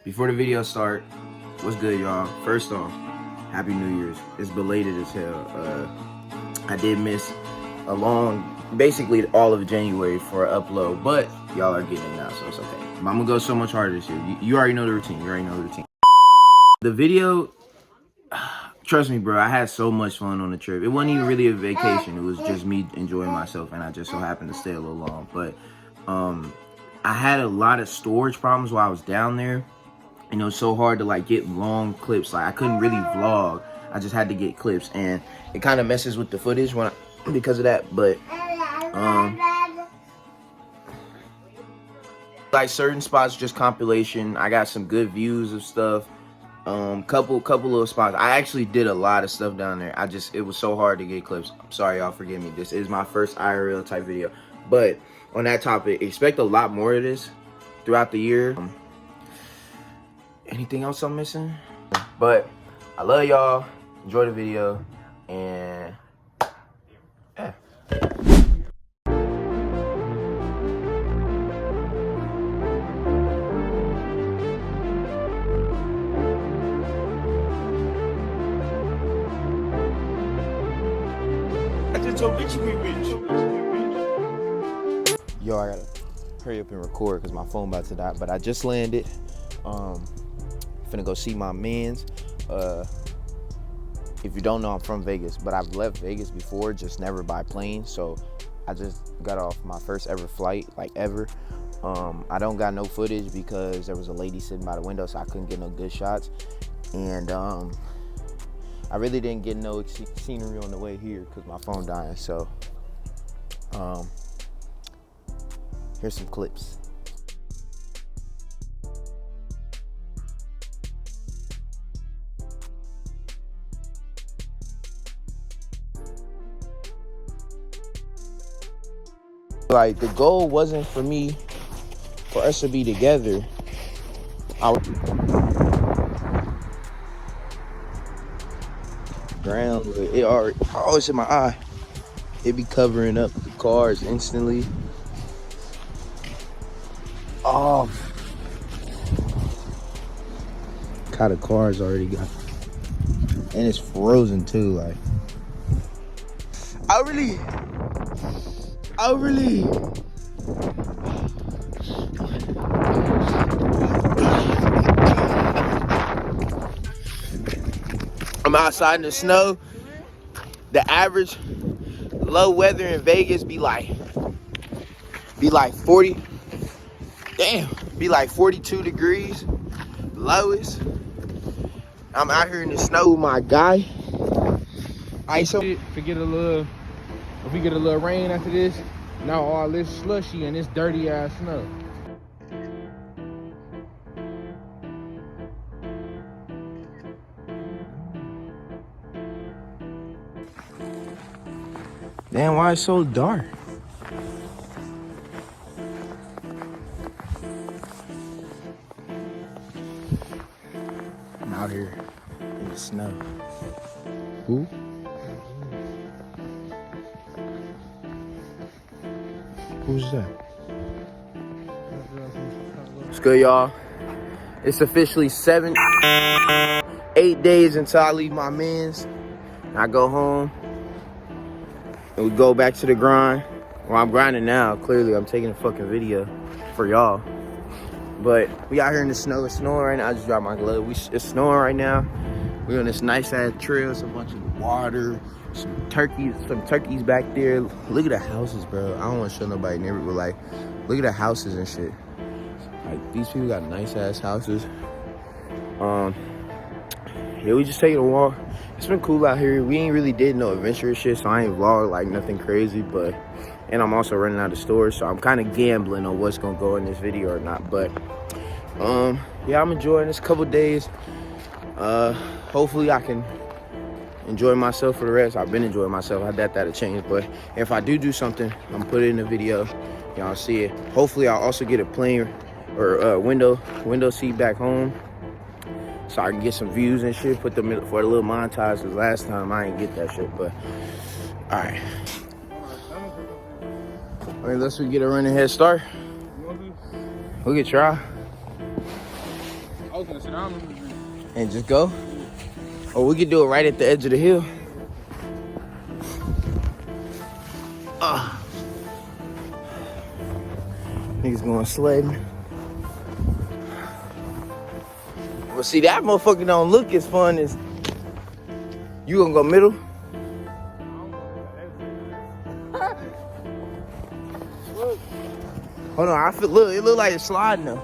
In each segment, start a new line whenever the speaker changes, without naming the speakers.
Before the video start, what's good, y'all? First off, Happy New Year's. It's belated as hell. I did miss basically all of January for an upload, but y'all are getting it now, so it's okay. I'm gonna go so much harder this year. You already know the routine. The video, trust me, bro, I had so much fun on the trip. It wasn't even really a vacation. It was just me enjoying myself, and I just so happened to stay a little long. But I had a lot of storage problems while I was down there. You know, it's so hard to like get long clips. Like I couldn't really vlog. I just had to get clips, and it kind of messes with the footage because of that. But like certain spots, just compilation. I got some good views of stuff. Couple little spots. I actually did a lot of stuff down there. It was so hard to get clips. I'm sorry, y'all, forgive me. This is my first IRL type video. But on that topic, expect a lot more of this throughout the year. Anything else I'm missing? But I love y'all. Enjoy the video. And yeah. Yo, I gotta hurry up and record because my phone about to die. But I just landed. Finna go see my mans. If you don't know, I'm from Vegas, but I've left Vegas before, just never by plane. So I just got off my first ever flight, like ever. I don't got no footage because there was a lady sitting by the window, so I couldn't get no good shots. And I really didn't get no scenery on the way here because my phone dying. So here's some clips. Like, the goal wasn't for us to be together. Ground, it already, oh, it's in my eye. It be covering up the cars instantly. Oh, kind of cars already got, and it's frozen too. Like, I really. I'm outside in the snow. The average low weather in Vegas be like 40. Damn, be like 42 degrees. Lowest. I'm out here in the snow, my guy.
If we get a little rain after this, now all this slushy and this dirty ass snow.
Damn, why it's so dark? I'm out here in the snow. Who? Who's that? What's good, y'all? It's officially 8 days until I leave my mans. I go home and we go back to the grind. Well, I'm grinding now. Clearly, I'm taking a fucking video for y'all. But we out here in the snow. It's snowing right now. I just dropped my glove. It's snowing right now. We're on this nice ass trail. It's a bunch of water. Some turkeys back there. Look at the houses, bro. I don't want to show nobody near it, but like, look at the houses and shit. Like, these people got nice ass houses. Yeah, we just taking a walk. It's been cool out here. We ain't really did no adventurous shit, so I ain't vlogged like nothing crazy, and I'm also running out of storage, so I'm kind of gambling on what's gonna go in this video or not. But yeah, I'm enjoying this couple days. Hopefully I can enjoy myself for the rest. I've been enjoying myself. I doubt that'll change, but if I do something, I'm gonna put it in the video. Y'all see it. Hopefully I'll also get a plane or window seat back home, so I can get some views and shit. Put them in for a little montage, because last time I didn't get that shit. But all right, unless we get a running head start, we could try.
I was gonna sit down
and just go. Or we could do it right at the edge of the hill. Niggas going sledding. Well, see, that motherfucker don't look as fun as... You gonna go middle? Hold on, I feel, look, it look like it's sliding though.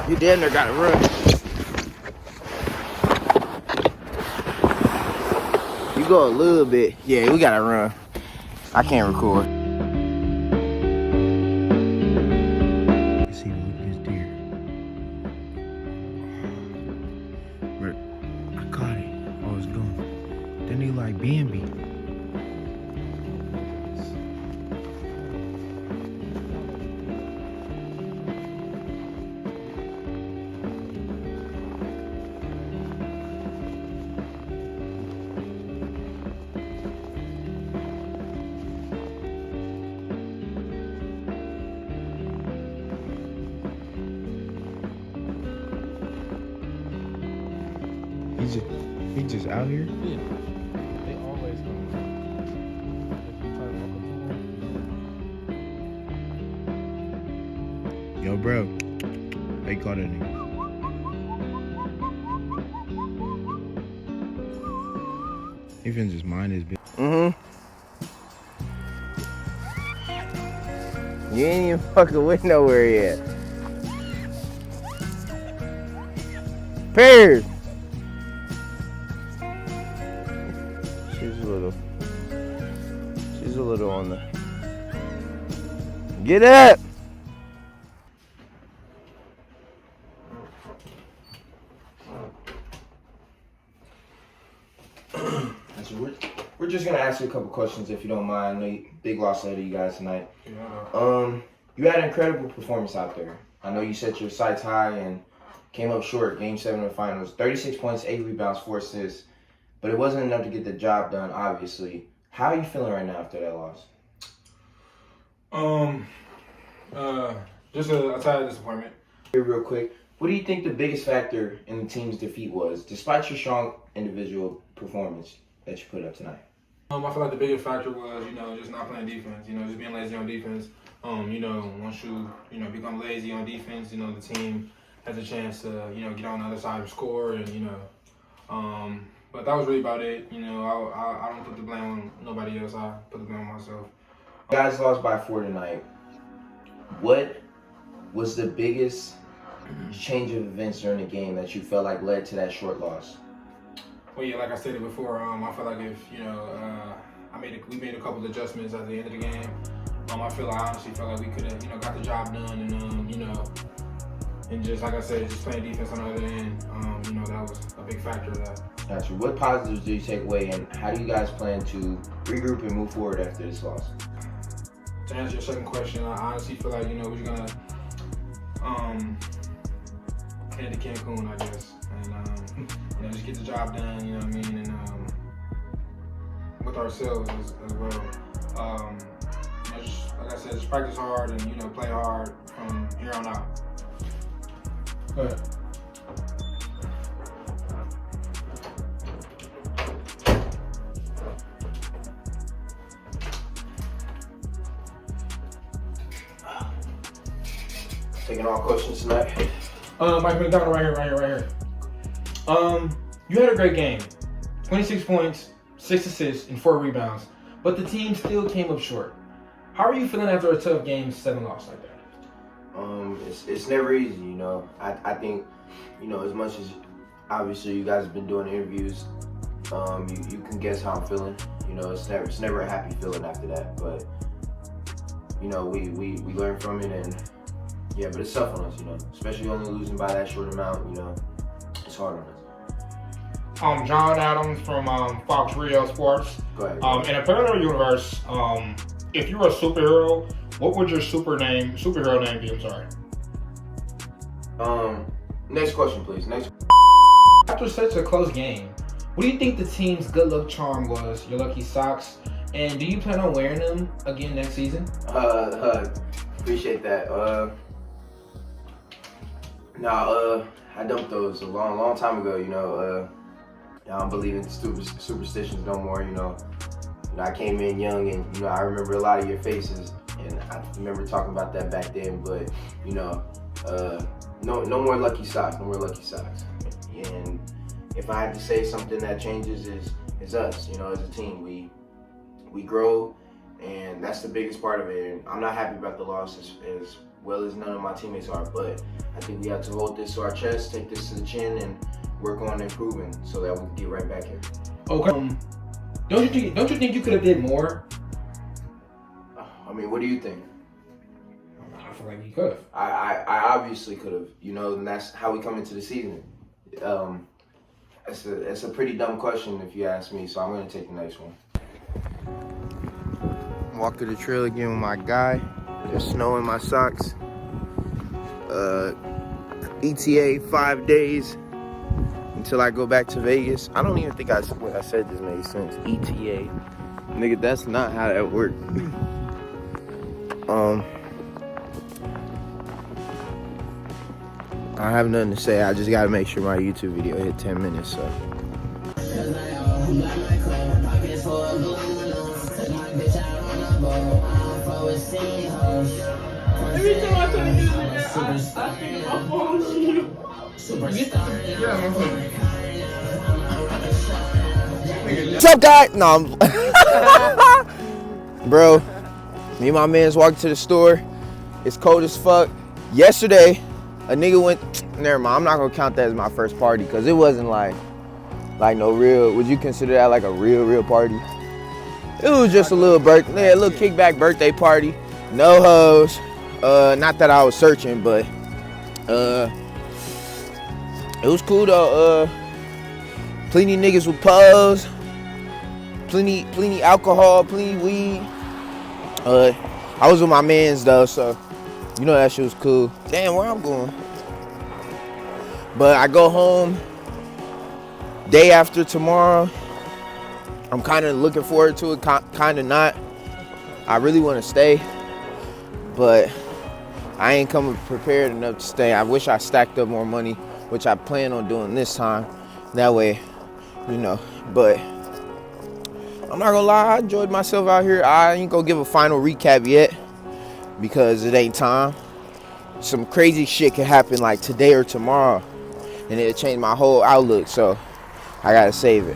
You damn near gotta run. You go a little bit. Yeah, we gotta run. I can't record. See, look at this deer. I caught it. Oh, it's gone. Then he like Bambi. He just out here?
Yeah. They always go.
Yo, bro. They caught that nigga. He finna just mind his business. You ain't even fucking with nowhere yet. Pears! She's a little on the... Get up! We're just gonna ask you a couple questions if you don't mind. I know big loss out of you guys tonight.
Yeah.
You had an incredible performance out there. I know you set your sights high and came up short. Game 7 of the finals. 36 points, 8 rebounds, 4 assists. But it wasn't enough to get the job done, obviously. How are you feeling right now after that loss?
Just a tad of disappointment.
Here real quick, what do you think the biggest factor in the team's defeat was, despite your strong individual performance that you put up tonight?
I feel like the biggest factor was, just not playing defense, just being lazy on defense. Once you, become lazy on defense, the team has a chance to, get on the other side and score and, but that was really about it. I don't put the blame on nobody else. I put the blame on myself.
You guys lost by 4 tonight. What was the biggest change of events during the game that you felt like led to that short loss?
Well, yeah, like I said before, I feel like if we made a couple of adjustments at the end of the game. I honestly felt like we could have got the job done, and and just like I said, just playing defense on the other end, that was a big factor of that.
Gotcha. What positives do you take away, and how do you guys plan to regroup and move forward after this loss?
To answer your second question, I honestly feel like we're gonna head to Cancun, I guess, and just get the job done. You know what I mean, and with ourselves as well. Just like I said, just practice hard and play hard from here on out. Go ahead.
Taking all questions tonight.
Mike McDonald right here. You had a great game. 26 points, 6 assists, and 4 rebounds. But the team still came up short. How are you feeling after a tough Game 7 loss like that?
It's never easy, I think, as much as obviously you guys have been doing interviews, you can guess how I'm feeling. It's never a happy feeling after that. But we learn from it, and yeah, but it's tough on us, especially only losing by that short amount. It's hard on us.
John Adams from Fox Rio Sports.
Go ahead.
In a parallel universe, if you were a superhero, what would your superhero name be? I'm sorry.
Next question, please.
After such a close game, what do you think the team's good luck charm was? Your lucky socks, And do you plan on wearing them again next season?
Appreciate that. I dumped those a long time ago. I don't believe in superstitions no more. I came in young, and I remember a lot of your faces, and I remember talking about that back then. But no more lucky socks. No more lucky socks. And if I had to say something that changes is us. As a team, we grow, and that's the biggest part of it. And I'm not happy about the loss as well as none of my teammates are, but I think we have to hold this to our chest, take this to the chin, and work on improving so that we can get right back here.
Okay. Don't you think you could have did more?
I mean, what do you think?
I feel like you could have.
I obviously could have, and that's how we come into the season. It's a pretty dumb question if you ask me, so I'm gonna take the next one. Walk through the trail again with my guy. There's snow in my socks. ETA 5 days until I go back to Vegas. I don't even think what I said just made sense. ETA. Nigga, that's not how that works. I have nothing to say. I just gotta make sure my YouTube video hit 10 minutes, so.
Every time I try to do this, I think my phone is you.
What's up, guy? No, bro. Me and my mans walked to the store. It's cold as fuck. Yesterday, a nigga went. Never mind. I'm not gonna count that as my first party because it wasn't like no real. Would you consider that like a real party? It was just a little kickback birthday party. No hoes. Not that I was searching, but it was cool though. Plenty niggas with pose. Plenty alcohol. Plenty weed. I was with my mans though, so that shit was cool. Damn, where I'm going? But I go home day after tomorrow. I'm kind of looking forward to it, kind of not. I really want to stay, but I ain't coming prepared enough to stay. I wish I stacked up more money, which I plan on doing this time. That way, but I'm not gonna lie, I enjoyed myself out here. I ain't gonna give a final recap yet because it ain't time. Some crazy shit can happen like today or tomorrow, and it'll change my whole outlook, so I gotta save it.